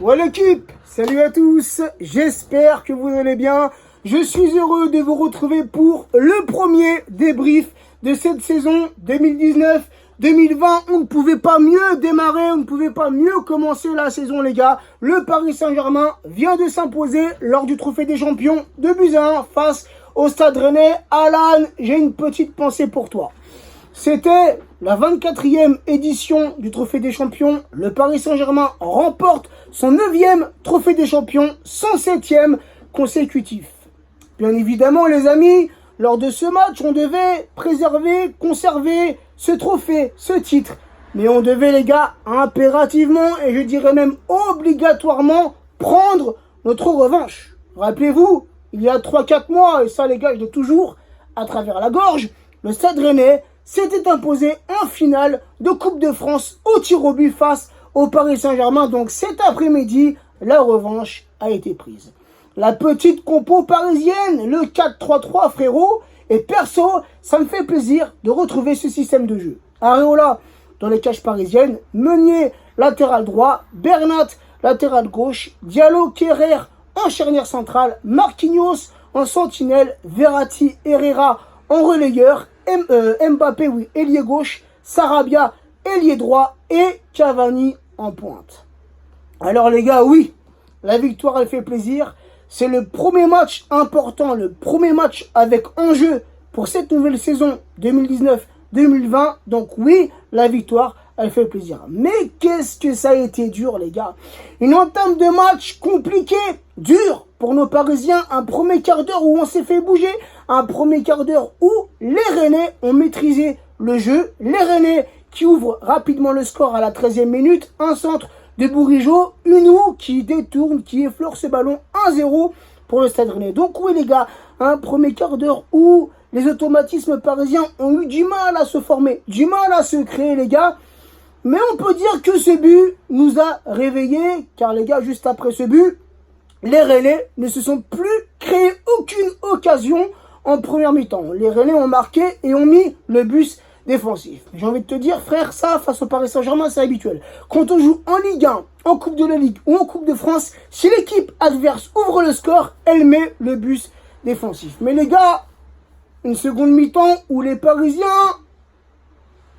Ouais l'équipe, salut à tous, j'espère que vous allez bien. Je suis heureux de vous retrouver pour le premier débrief de cette saison 2019-2020. On ne pouvait pas mieux démarrer, on ne pouvait pas mieux commencer la saison les gars. Le Paris Saint-Germain vient de s'imposer lors du Trophée des Champions de buts à 1 face au Stade Rennais. Alan, j'ai une petite pensée pour toi. C'était la 24e édition du Trophée des Champions. Le Paris Saint-Germain remporte son 9e Trophée des Champions, son 7e consécutif. Bien évidemment, les amis, lors de ce match, on devait préserver, conserver ce trophée, ce titre. Mais on devait, les gars, impérativement, et je dirais même obligatoirement, prendre notre revanche. Rappelez-vous, il y a 3-4 mois, et ça, les gars, je l'ai toujours à travers la gorge, le Stade Rennais s'était imposé en finale de Coupe de France au tir au but face au Paris Saint-Germain. Donc cet après-midi, la revanche a été prise. La petite compo parisienne, le 4-3-3 frérot. Et perso, ça me fait plaisir de retrouver ce système de jeu. Areola dans les cages parisiennes, Meunier latéral droit, Bernat latéral gauche, Diallo, Kerrer en charnière centrale, Marquinhos en sentinelle, Verratti, Herrera en relayeur, Mbappé, oui, ailier gauche, Sarabia, ailier droit et Cavani en pointe. Alors les gars, oui, la victoire elle fait plaisir. C'est le premier match important, le premier match avec enjeu pour cette nouvelle saison 2019-2020. Donc oui, la victoire elle fait plaisir. Mais qu'est-ce que ça a été dur les gars. Une entame de match compliquée, dure pour nos Parisiens. Un premier quart d'heure où on s'est fait bouger. Un premier quart d'heure où les Rennais ont maîtrisé le jeu. Les Rennais qui ouvrent rapidement le score à la 13e minute. Un centre de Bourigeaud. Uno qui détourne, qui effleure ce ballon 1-0 pour le Stade Rennais. Donc oui les gars, un premier quart d'heure où les automatismes parisiens ont eu du mal à se former. Du mal à se créer les gars. Mais on peut dire que ce but nous a réveillés. Car les gars, juste après ce but, les Rennais ne se sont plus créé aucune occasion en première mi-temps. Les Rennais ont marqué et ont mis le bus défensif. J'ai envie de te dire, frère, ça, face au Paris Saint-Germain, c'est habituel. Quand on joue en Ligue 1, en Coupe de la Ligue ou en Coupe de France, si l'équipe adverse ouvre le score, elle met le bus défensif. Mais les gars, une seconde mi-temps où les Parisiens,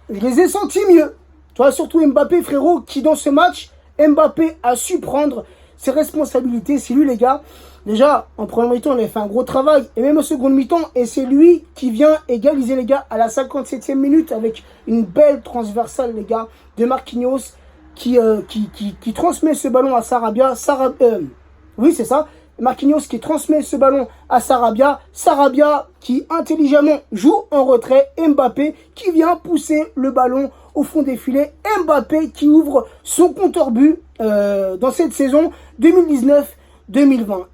je les ai sentis mieux. Toi, surtout Mbappé, frérot, qui dans ce match, Mbappé a su prendre ses responsabilités. C'est lui, les gars. Déjà, en première mi-temps, il a fait un gros travail. Et même en seconde mi-temps, et c'est lui qui vient égaliser, les gars, à la 57e minute avec une belle transversale, les gars, de Marquinhos qui transmet ce ballon à Sarabia. Oui, c'est ça. Marquinhos qui transmet ce ballon à Sarabia. Sarabia qui intelligemment joue en retrait. Mbappé qui vient pousser le ballon au fond des filets. Mbappé qui ouvre son compteur but dans cette saison 2019-2020.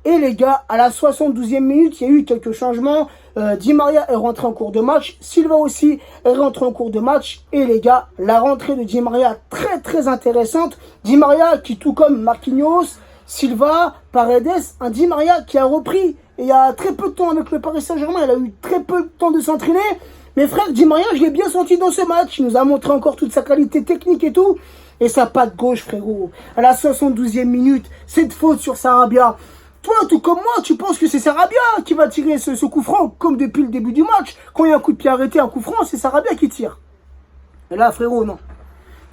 Et les gars, à la 72e minute, il y a eu quelques changements. Di Maria est rentré en cours de match. Silva aussi est rentré en cours de match. Et les gars, la rentrée de Di Maria très très intéressante. Di Maria qui, tout comme Marquinhos, Silva, Paredes, un Di Maria qui a repris et il y a très peu de temps avec le Paris Saint-Germain. Il a eu très peu de temps de s'entraîner. Mais frère, Di Maria, je l'ai bien senti dans ce match. Il nous a montré encore toute sa qualité technique et tout. Et sa patte gauche, frérot. À la 72e minute, cette faute sur Sarabia. Toi, tout comme moi, tu penses que c'est Sarabia qui va tirer ce coup franc, comme depuis le début du match. Quand il y a un coup de pied arrêté, un coup franc, c'est Sarabia qui tire. Et là, frérot, non.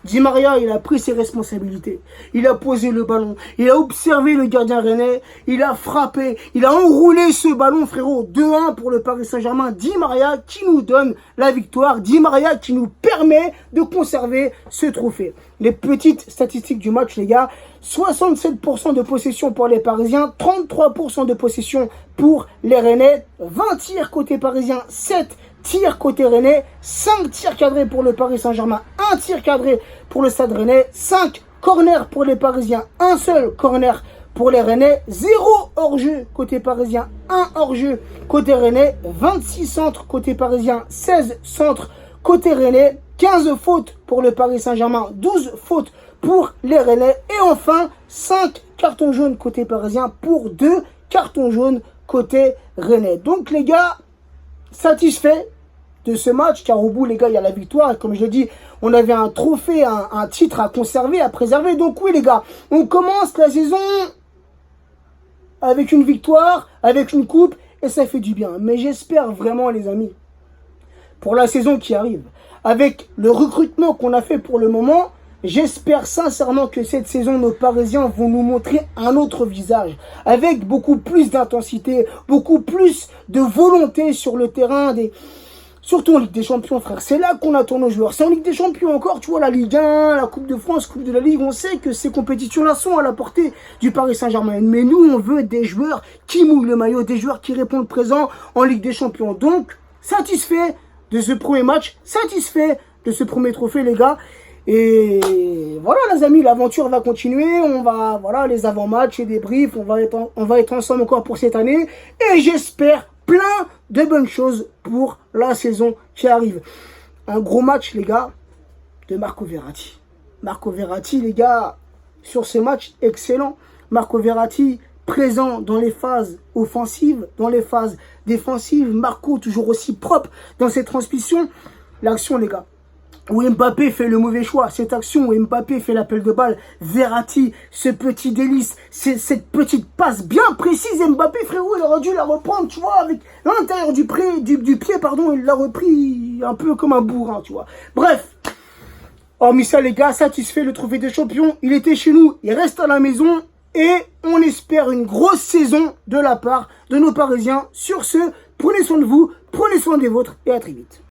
Di Maria, il a pris ses responsabilités. Il a posé le ballon. Il a observé le gardien rennais. Il a frappé. Il a enroulé ce ballon, frérot. 2-1 pour le Paris Saint-Germain. Di Maria qui nous donne la victoire. Di Maria qui nous permet de conserver ce trophée. Les petites statistiques du match, les gars. 67% de possession pour les Parisiens. 33% de possession pour les Rennais. 20 tirs côté parisien. 7 tirs côté Rennais, 5 tirs cadrés pour le Paris Saint-Germain, 1 tir cadré pour le Stade Rennais, 5 corners pour les Parisiens, 1 seul corner pour les Rennais, 0 hors-jeu côté parisien, 1 hors-jeu côté Rennais, 26 centres côté parisien, 16 centres côté Rennais, 15 fautes pour le Paris Saint-Germain, 12 fautes pour les Rennais et enfin 5 cartons jaunes côté parisien pour 2 cartons jaunes côté Rennais. Donc les gars, satisfait de ce match, car au bout, les gars, il y a la victoire. Et comme je l'ai dit, on avait un trophée, un titre à conserver, à préserver. Donc oui, les gars, on commence la saison avec une victoire, avec une coupe, et ça fait du bien. Mais j'espère vraiment, les amis, pour la saison qui arrive, avec le recrutement qu'on a fait pour le moment, j'espère sincèrement que cette saison, nos Parisiens vont nous montrer un autre visage, avec beaucoup plus d'intensité, beaucoup plus de volonté sur le terrain, surtout en Ligue des Champions, frère. C'est là qu'on attend nos joueurs. C'est en Ligue des Champions encore, tu vois, la Ligue 1, la Coupe de France, Coupe de la Ligue, on sait que ces compétitions-là sont à la portée du Paris Saint-Germain. Mais nous, on veut des joueurs qui mouillent le maillot, des joueurs qui répondent présent en Ligue des Champions. Donc, satisfait de ce premier match, satisfait de ce premier trophée, les gars. Et voilà, les amis, l'aventure va continuer. On va, voilà, les avant-matchs et débriefs, on va être ensemble encore pour cette année. Et j'espère plein de bonnes choses pour la saison qui arrive. Un gros match, les gars, de Marco Verratti. Marco Verratti, les gars, sur ce match, excellent. Marco Verratti, présent dans les phases offensives, dans les phases défensives. Marco, toujours aussi propre dans ses transmissions. L'action, les gars, où Mbappé fait le mauvais choix, cette action où Mbappé fait l'appel de balle, Verratti, ce petit délice, cette petite passe bien précise, Mbappé, frérot, il aurait dû la reprendre, tu vois, avec l'intérieur du pied, pardon, il l'a repris un peu comme un bourrin, tu vois. Bref, hormis ça, les gars, satisfait, le trophée des champions, il était chez nous, il reste à la maison, et on espère une grosse saison de la part de nos Parisiens. Sur ce, prenez soin de vous, prenez soin des vôtres, et à très vite.